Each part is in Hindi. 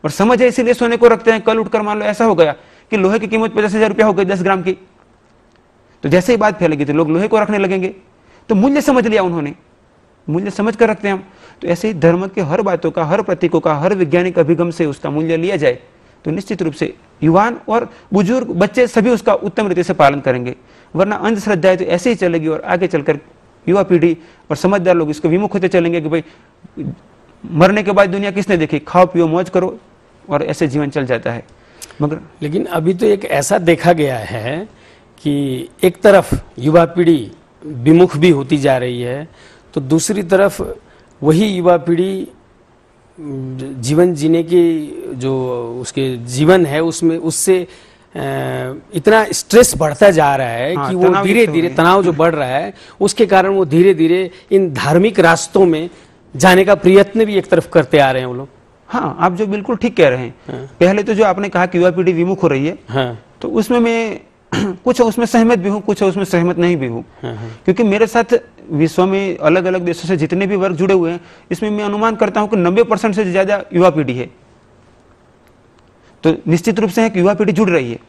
और समझ है इसीलिए सोने को रखते हैं। कल उठकर मान लो ऐसा हो गया कि लोहे की कीमत 50,000 रुपया हो गई 10 ग्राम की, तो जैसे ही बात फैलेगी तो लोग लोहे को रखने लगेंगे। तो मूल्य समझ लिया उन्होंने, मूल्य समझ कर रखते हैं हम। तो ऐसे ही धर्म के हर बातों का, हर प्रतीकों का, हर वैज्ञानिक अभिगम से उसका मूल्य लिया जाए तो निश्चित रूप से युवान और बुजुर्ग, बच्चे सभी उसका उत्तम रीति से पालन करेंगे। वरना अंधश्रद्धा है तो ऐसे ही चलेगी और आगे चलकर युवा पीढ़ी और समझदार लोग इसको विमुख होते चलेंगे कि भाई मरने के बाद दुनिया किसने देखी, खाओ पियो मौज करो, और ऐसे जीवन चल जाता है। मगर लेकिन अभी तो एक ऐसा देखा गया है कि एक तरफ युवा पीढ़ी विमुख भी होती जा रही है, तो दूसरी तरफ वही युवा पीढ़ी जीवन जीने की जो उसके जीवन है उसमें उससे इतना स्ट्रेस बढ़ता जा रहा है कि वो धीरे धीरे तनाव जो बढ़ रहा है उसके कारण वो धीरे धीरे इन धार्मिक रास्तों में जाने का प्रयत्न भी एक तरफ करते आ रहे हैं वो लोग। हाँ, आप जो बिल्कुल ठीक कह रहे हैं। पहले तो जो आपने कहा कि युवा पीढ़ी विमुख हो रही है, तो उसमें मैं कुछ उसमें सहमत भी हूँ, कुछ उसमें सहमत नहीं भी हूँ। क्योंकि मेरे साथ विश्व में अलग अलग देशों से जितने भी वर्ग जुड़े हुए हैं, इसमें मैं अनुमान करता हूँ कि 90% से ज्यादा युवा पीढ़ी है। तो निश्चित रूप से है कि युवा पीढ़ी जुड़ रही है।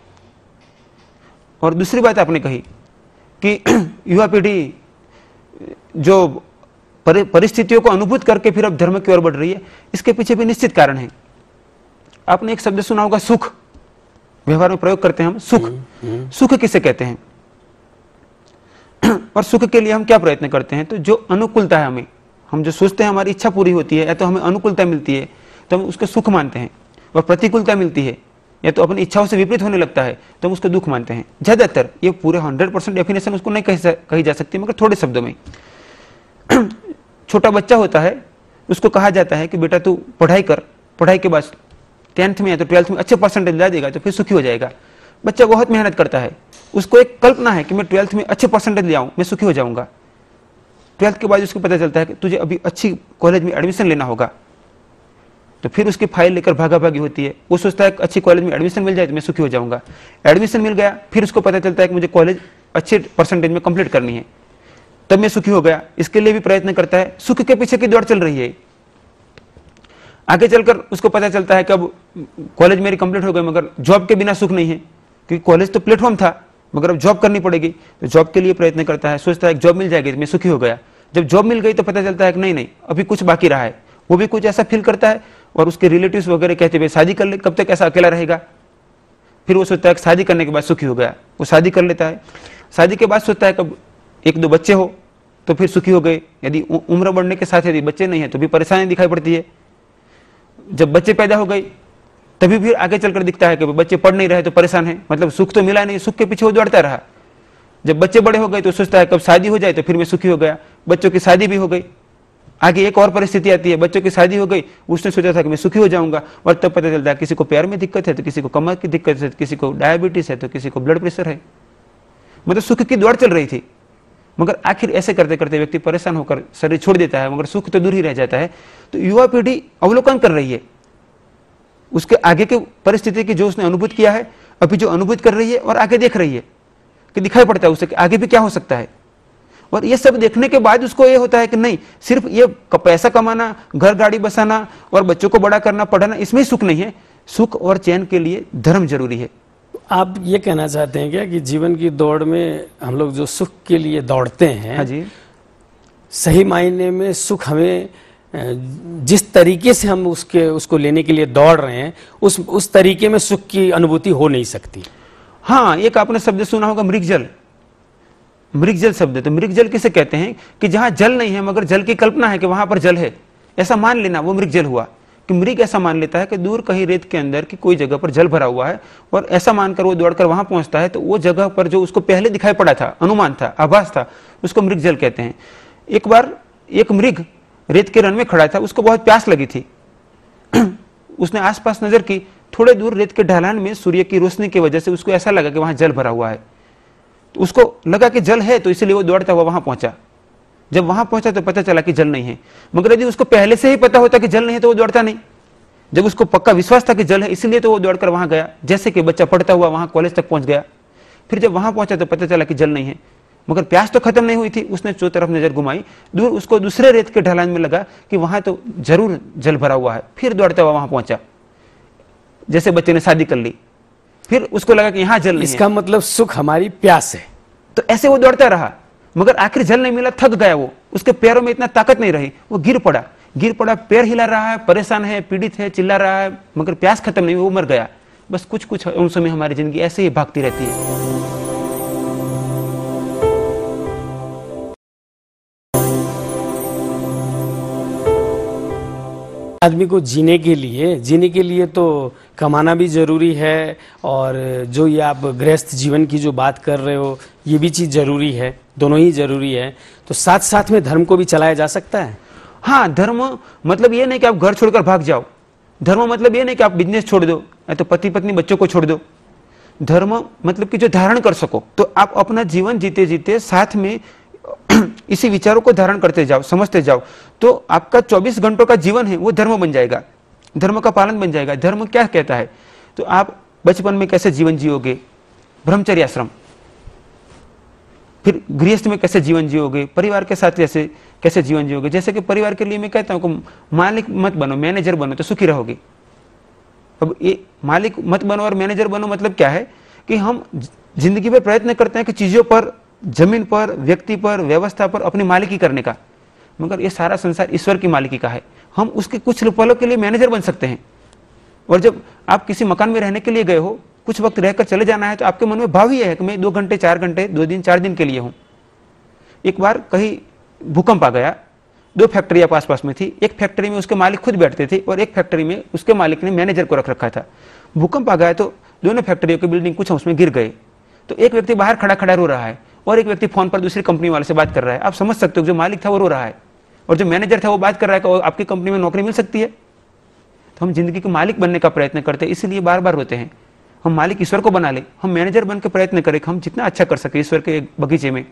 और दूसरी बात आपने कही कि युवा पीढ़ी जो परिस्थितियों को अनुभूत करके फिर अब धर्म की ओर बढ़ रही है, इसके पीछे भी निश्चित कारण है। आपने एक शब्द सुना होगा, सुख। व्यवहार में प्रयोग करते हैं हम सुख। सुख किसे कहते हैं और सुख के लिए हम क्या प्रयत्न करते हैं? तो जो अनुकूलता है, हम जो सोचते हैं हमारी इच्छा पूरी होती है, या तो हमें अनुकूलता मिलती है तो हम उसको सुख मानते हैं, और प्रतिकूलता मिलती है या तो अपनी इच्छाओं से विपरीत होने लगता है तो हम उसको दुख मानते हैं। ज्यादातर ये पूरे 100% डेफिनेशन उसको नहीं कही जा सकती, मगर थोड़े शब्दों में। छोटा बच्चा होता है, उसको कहा जाता है कि बेटा तू पढ़ाई कर, पढ़ाई के बाद 10th में या तो 12th में अच्छे परसेंटेज ला देगा तो फिर सुखी हो जाएगा। बच्चा बहुत मेहनत करता है, उसको एक कल्पना है कि मैं 12th में अच्छे परसेंटेज ले आऊं, मैं सुखी हो जाऊंगा। 12th के बाद उसको पता चलता है कि तुझे अभी अच्छी कॉलेज में एडमिशन लेना होगा, तो फिर उसकी फाइल लेकर भागा भागी होती है। वो सोचता है कि अच्छी कॉलेज में एडमिशन मिल जाए तो मैं सुखी हो जाऊंगा। एडमिशन मिल गया, फिर उसको पता चलता है कि मुझे कॉलेज अच्छे परसेंटेज में कंप्लीट करनी है, तब मैं सुखी हो गया। इसके लिए भी प्रयत्न करता है, सुख के पीछे की दौड़ चल रही है। आगे चलकर उसको पता चलता है कि अब कॉलेज मेरी कंप्लीट हो गई, मगर जॉब के बिना सुख नहीं है, क्योंकि कॉलेज तो प्लेटफॉर्म था, मगर अब जॉब करनी पड़ेगी। तो जॉब के लिए प्रयत्न करता है, सोचता है कि जॉब मिल जाएगी तो मैं सुखी हो गया। जब जॉब मिल गई तो पता चलता है कि नहीं, अभी कुछ बाकी रहा है। वो भी कुछ ऐसा फील करता है, और उसके रिलेटिव्स वगैरह कहते हुए शादी कर ले, कब तक ऐसा अकेला रहेगा। फिर वो सोचता है कि शादी करने के बाद सुखी हो गया, वो शादी कर लेता है। शादी के बाद सोचता है कब 1-2 बच्चे हो तो फिर सुखी हो गए। यदि उम्र बढ़ने के साथ यदि बच्चे नहीं है तो भी परेशानी दिखाई पड़ती है। जब बच्चे पैदा हो गए तभी फिर आगे चलकर दिखता है कि बच्चे पढ़ नहीं रहे तो परेशान है, मतलब सुख तो मिला नहीं, सुख के पीछे वो दौड़ता रहा। जब बच्चे बड़े हो गए तो सोचता है कब शादी हो जाए तो फिर मैं सुखी हो गया। बच्चों की शादी भी हो गई। आगे एक और परिस्थिति आती है, बच्चों की शादी हो गई, उसने सोचा था कि मैं सुखी हो जाऊंगा, और तब पता चलता है किसी को प्यार में दिक्कत है, तो किसी को कमर की दिक्कत है, किसी को डायबिटीज है, तो किसी को ब्लड प्रेशर है। मतलब सुख की दौड़ चल रही थी, मगर आखिर ऐसे करते करते व्यक्ति परेशान होकर शरीर छोड़ देता है, मगर सुख तो दूर ही रह जाता है। तो युवा पीढ़ी अवलोकन कर रही है उसके आगे के परिस्थिति की, जो उसने अनुभूत किया है, अभी जो अनुभूत कर रही है, और आगे देख रही है कि दिखाई पड़ता है उसे कि आगे भी क्या हो सकता है। और ये सब देखने के बाद उसको ये होता है कि नहीं, सिर्फ ये पैसा कमाना, घर गाड़ी बसाना और बच्चों को बड़ा करना, पढ़ाना, इसमें सुख नहीं है। सुख और चैन के लिए धर्म जरूरी है। आप ये कहना चाहते हैं क्या कि जीवन की दौड़ में हम लोग जो सुख के लिए दौड़ते हैं, हाँ जी, सही मायने में सुख हमें जिस तरीके से हम उसको लेने के लिए दौड़ रहे हैं, उस तरीके में सुख की अनुभूति हो नहीं सकती। हाँ, एक आपने शब्द सुना होगा मृगजल। मृगजल शब्द, तो मृगजल किसे कहते हैं कि जहां जल नहीं है मगर जल की कल्पना है कि वहां पर जल है, ऐसा मान लेना, वो मृगजल हुआ। कि मृग ऐसा मान लेता है कि दूर कहीं रेत के अंदर की कोई जगह पर जल भरा हुआ है, और ऐसा मानकर वो दौड़कर वहां पहुंचता है, तो वो जगह पर जो उसको पहले दिखाई पड़ा था, अनुमान था, आभास था, उसको मृगजल कहते हैं। एक बार एक मृग रेत के रन में खड़ा था, उसको बहुत प्यास लगी थी। उसने आसपास नजर की, थोड़े दूर रेत के ढलान में सूर्य की रोशनी की वजह से उसको ऐसा लगा कि वहां जल भरा हुआ है। तो उसको लगा कि जल है, तो इसलिए वो दौड़ता हुआ वहां पहुंचा। जब वहां पहुंचा तो पता चला कि जल नहीं है, मगर यदि उसको पहले से ही पता होता कि जल नहीं है तो वो दौड़ता नहीं। जब उसको पक्का विश्वास था कि जल है, इसलिए तो वो दौड़कर वहां गया। जैसे कि बच्चा पढ़ता हुआ वहां कॉलेज तक पहुंच गया। फिर जब वहां पहुंचा तो पता चला कि जल नहीं है, मगर प्यास तो खत्म नहीं हुई थी। उसने चौथी तरफ नजर घुमाई, दूर उसको दूसरे रेत के ढलान में लगा कि वहां तो जरूर जल भरा हुआ है। फिर दौड़ता हुआ वहां पहुंचा। जैसे बच्चे ने शादी कर ली, फिर उसको लगा कि यहाँ जल नहीं है, इसका मतलब सुख हमारी प्यास है। तो ऐसे वो दौड़ता रहा, मगर आखिर जल नहीं मिला, थक गया वो, उसके पैरों में इतना ताकत नहीं रही, वो गिर पड़ा, पैर हिला रहा है, परेशान है, पीड़ित है, चिल्ला रहा है, मगर प्यास खत्म नहीं हुई, वो मर गया। बस कुछ कुछ अंशों में हमारी जिंदगी ऐसे ही भागती रहती है। आदमी को जीने के लिए तो कमाना भी जरूरी है, और जो ये आप गृहस्थ जीवन की जो बात कर रहे हो, ये भी चीज जरूरी है, दोनों ही जरूरी है। तो साथ साथ में धर्म को भी चलाया जा सकता है। हाँ, धर्म मतलब ये नहीं कि आप घर छोड़कर भाग जाओ, धर्म मतलब ये नहीं कि आप बिजनेस छोड़ दो या तो पति पत्नी बच्चों को छोड़ दो। धर्म मतलब कि जो धारण कर सको, तो आप अपना जीवन जीते जीते साथ में इसी विचारों को धारण करते जाओ, समझते जाओ, तो आपका 24 घंटों का जीवन है वो धर्म बन जाएगा, धर्म का पालन बन जाएगा। धर्म क्या कहता है, तो आप बचपन में कैसे जीवन जियोगे, ब्रह्मचर्य आश्रम, फिर गृहस्थ में कैसे जीवन जियोगे, परिवार के साथ कैसे जीवन जियोगे। जैसे कि परिवार के लिए मैं कहता हूँ कि मालिक मत बनो, मैनेजर बनो तो सुखी रहोगे। अब ये मालिक मत बनो और मैनेजर बनो मतलब क्या है कि हम जिंदगी में प्रयत्न करते हैं कि चीजों पर, जमीन पर, व्यक्ति पर, व्यवस्था पर अपनी मालिकी करने का, मगर ये सारा संसार ईश्वर की मालिकी का है। हम उसके कुछ पलों के लिए मैनेजर बन सकते हैं, और जब आप किसी मकान में रहने के लिए गए हो, कुछ वक्त रहकर चले जाना है, तो आपके मन में भाव ही है कि मैं 2 घंटे 4 घंटे 2 दिन 4 दिन के लिए हूं। एक बार कहीं भूकंप आ गया, 2 फैक्ट्रियां पास पास में थी, एक फैक्ट्री में उसके मालिक खुद बैठते थे और एक फैक्ट्री में उसके मालिक ने मैनेजर को रख रखा था। भूकंप आ गया तो दोनों फैक्ट्रियों की बिल्डिंग कुछ उसमें गिर गए, तो एक व्यक्ति बाहर खड़ा खड़ा रो रहा है और एक व्यक्ति फोन पर दूसरी कंपनी वाले से बात कर रहा है। आप समझ सकते हो, जो मालिक था वो रो रहा है और जो मैनेजर था वो बात कर रहा है कि आपकी कंपनी में नौकरी मिल सकती है। तो हम जिंदगी के मालिक बनने का प्रयत्न करते हैं, इसलिए बार बार रोते हैं। हम मालिक ईश्वर को बना ले, हम मैनेजर बन के प्रयत्न करें कि हम जितना अच्छा कर सके ईश्वर के बगीचे में,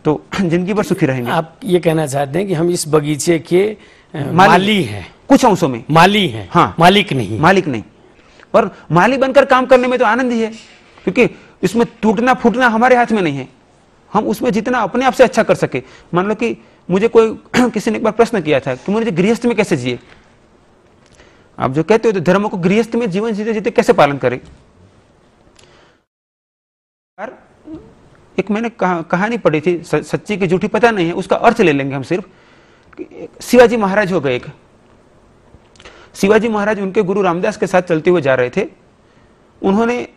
तो जिंदगी भर सुखी रहेंगे। आप ये कहना चाहते हैं कि हम इस बगीचे के माली हैं, कुछ अंशों में माली हैं। हाँ, मालिक नहीं। और माली बनकर काम करने में तो आनंद ही है, क्योंकि इसमें टूटना फूटना हमारे हाथ में नहीं है। हम उसमें जितना अपने आप से अच्छा कर सके। मान लो कि मुझे कोई किसी ने एक बार प्रश्न किया था कि मुझे गृहस्थ में कैसे जिए। आप जो कहते हो तो धर्म को गृहस्थ में जीवन जीते जीते कैसे पालन करें। एक मैंने कहानी पढ़ी थी, सच्ची की झूठी पता नहीं है, उसका अर्थ ले लेंगे हम सिर्फ। शिवाजी महाराज हो गए, एक शिवाजी महाराज उनके गुरु रामदास के साथ चलते हुए जा रहे थे। उन्होंने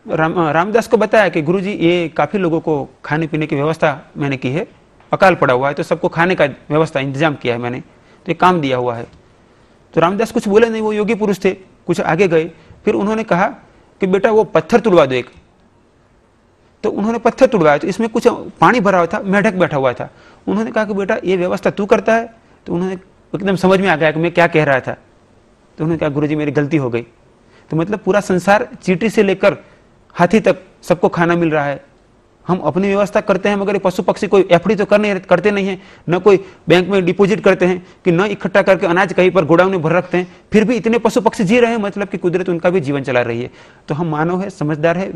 रामदास को बताया कि गुरुजी, ये काफी लोगों को खाने पीने की व्यवस्था मैंने की है, अकाल पड़ा हुआ है, तो सबको खाने का व्यवस्था इंतजाम किया है मैंने, तो ये काम दिया हुआ है। तो रामदास कुछ बोले नहीं, वो योगी पुरुष थे, कुछ आगे गए। फिर उन्होंने कहा कि बेटा वो पत्थर तुड़वा दो एक। तो उन्होंने पत्थर तुड़वाया, तो इसमें कुछ पानी भरा हुआ था, मेढक बैठा हुआ था। उन्होंने कहा कि बेटा ये व्यवस्था तू करता है? तो उन्होंने एकदम समझ में आ गया कि मैं क्या कह रहा था। तो उन्होंने कहा गुरुजी मेरी गलती हो गई। तो मतलब पूरा संसार चींटी से लेकर हाथी तक सबको खाना मिल रहा है, हम अपनी व्यवस्था करते हैं, मगर ये पशु पक्षी कोई एफडी तो करते नहीं है, न कोई बैंक में डिपॉजिट करते हैं कि न इकट्ठा करके अनाज कहीं पर गोडाउन में भर रखते हैं, फिर भी इतने पशु पक्षी जी रहे हैं, मतलब कि कुदरत उनका भी जीवन चला रही है। तो हम मानव है, समझदार है,